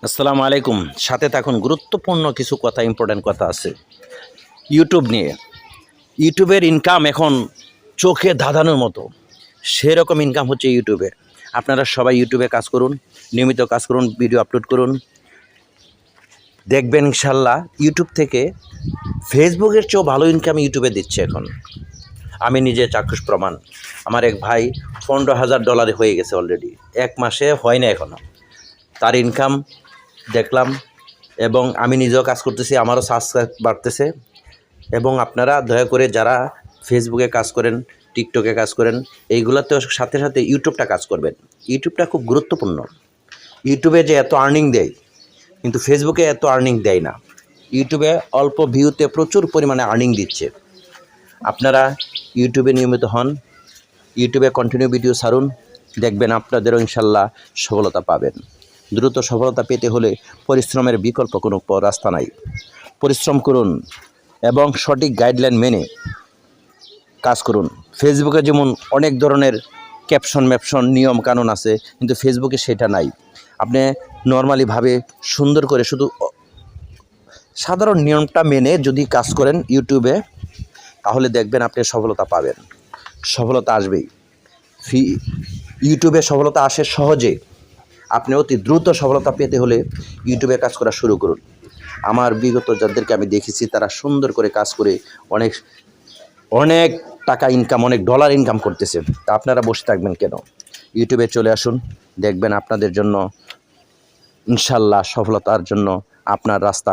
আসসালামু আলাইকুম। সাথে থাকুন, গুরুত্বপূর্ণ কিছু কথা, ইম্পর্ট্যান্ট কথা আছে ইউটিউব নিয়ে। ইউটিউবের ইনকাম এখন চোখে ধাঁধানোর মতো, সেরকম ইনকাম হচ্ছে ইউটিউবে। আপনারা সবাই ইউটিউবে কাজ করুন, নিয়মিত কাজ করুন, ভিডিও আপলোড করুন, দেখবেন ইনশাল্লাহ ইউটিউব থেকে ফেসবুকের চেয়েও ভালো ইনকাম ইউটিউবে দিচ্ছে এখন। আমি নিজে চাক্ষুষ প্রমাণ। আমার এক ভাই $15,000 হয়ে গেছে অলরেডি, 1 মাসে হয় না এখনও। তার ইনকাম দেখলাম এবং আমি নিজেও কাজ করতেছি, আমারও সাবস্ক্রাইব বাড়তেছে। এবং আপনারা দয়া করে যারা ফেসবুকে কাজ করেন, টিকটকে কাজ করেন, এইগুলোতেও সাথে সাথে ইউটিউবটা কাজ করবেন। ইউটিউবটা খুব গুরুত্বপূর্ণ। ইউটিউবে যে এত আর্নিং দেয়, কিন্তু ফেসবুকে এত আর্নিং দেয় না। ইউটিউবে অল্প ভিউতে প্রচুর পরিমাণে আর্নিং দিচ্ছে। আপনারা ইউটিউবে নিয়মিত হন, ইউটিউবে কন্টিনিউ ভিডিও ছাড়ুন, দেখবেন আপনাদেরও ইনশাল্লাহ সফলতা পাবেন। দ্রুত সফলতা পেতে হলে পরিশ্রমের বিকল্প কোনো রাস্তা নাই। পরিশ্রম করুন এবং সঠিক গাইডলাইন মেনে কাজ করুন। ফেসবুকে যেমন অনেক ধরনের ক্যাপশন নিয়ম কানুন আছে, কিন্তু ফেসবুকে সেটা নাই। আপনি নর্মালিভাবে সুন্দর করে শুধু সাধারণ নিয়মটা মেনে যদি কাজ করেন ইউটিউবে, তাহলে দেখবেন আপনি সফলতা পাবেন। সফলতা আসবেই। ইউটিউবে সফলতা আসে সহজে। আপনি অতি দ্রুত সফলতা পেতে হলে ইউটিউবে কাজ করা শুরু করুন। আমার বিগত যাদেরকে আমি দেখেছি, তারা সুন্দর করে কাজ করে অনেক অনেক টাকা ইনকাম, অনেক ডলার ইনকাম করতেছে। তা আপনারা বসে থাকবেন কেন? ইউটিউবে চলে আসুন, দেখবেন আপনাদের জন্য ইনশাল্লাহ সফলতার জন্য আপনার রাস্তা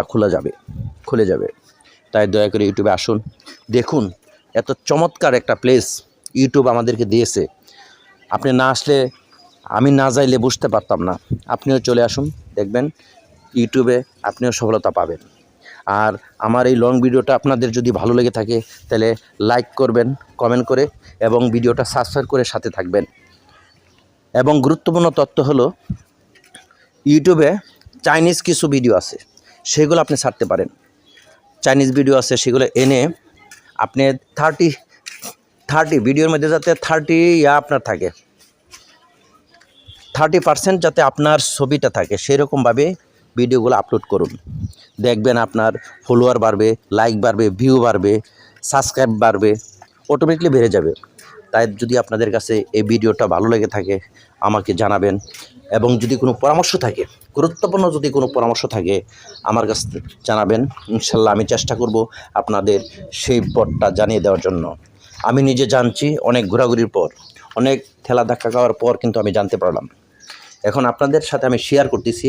খুলে যাবে। তাই দয়া করে ইউটিউবে আসুন, দেখুন এত চমৎকার একটা প্লেস ইউটিউব আমাদেরকে দিয়েছে। আপনি না আসলে, আমি না যাইলে বুঝতে পারতাম না। আপনিও চলে আসুন, দেখবেন ইউটিউবে আপনিও সফলতা পাবেন। আর আমার এই লং ভিডিওটা আপনাদের যদি ভালো লেগে থাকে, তাহলে লাইক করবেন, কমেন্ট করে, এবং ভিডিওটা সাবস্ক্রাইব করে সাথে থাকবেন। এবং গুরুত্বপূর্ণ তথ্য হলো, ইউটিউবে চাইনিজ কিছু ভিডিও আছে, সেগুলো আপনি ছাড়তে পারেন। চাইনিজ ভিডিও আছে, সেগুলো এনে আপনি 30 ভিডিওর মধ্যে যাতে 30 আপনার থাকে, 30% যাতে আপনার ছবিটা থাকে, সেরকমভাবে ভিডিওগুলো আপলোড করুন। দেখবেন আপনার ফলোয়ার বাড়বে, লাইক বাড়বে, ভিউ বাড়বে, সাবস্ক্রাইব বাড়বে, অটোমেটিকলি বেড়ে যাবে। তাই যদি আপনাদের কাছে এই ভিডিওটা ভালো লেগে থাকে, আমাকে জানাবেন। এবং যদি কোনো পরামর্শ থাকে, গুরুত্বপূর্ণ যদি কোনো পরামর্শ থাকে, আমার কাছে জানাবেন। ইনশাল্লাহ আমি চেষ্টা করব আপনাদের সেই পথটা জানিয়ে দেওয়ার জন্য। আমি নিজে জানছি, অনেক ঘোরাঘুরির পর, অনেক ঠেলা ধাক্কা খাওয়ার পর কিন্তু আমি জানতে পারলাম। এখন আপনাদের সাথে আমি শেয়ার করতেছি।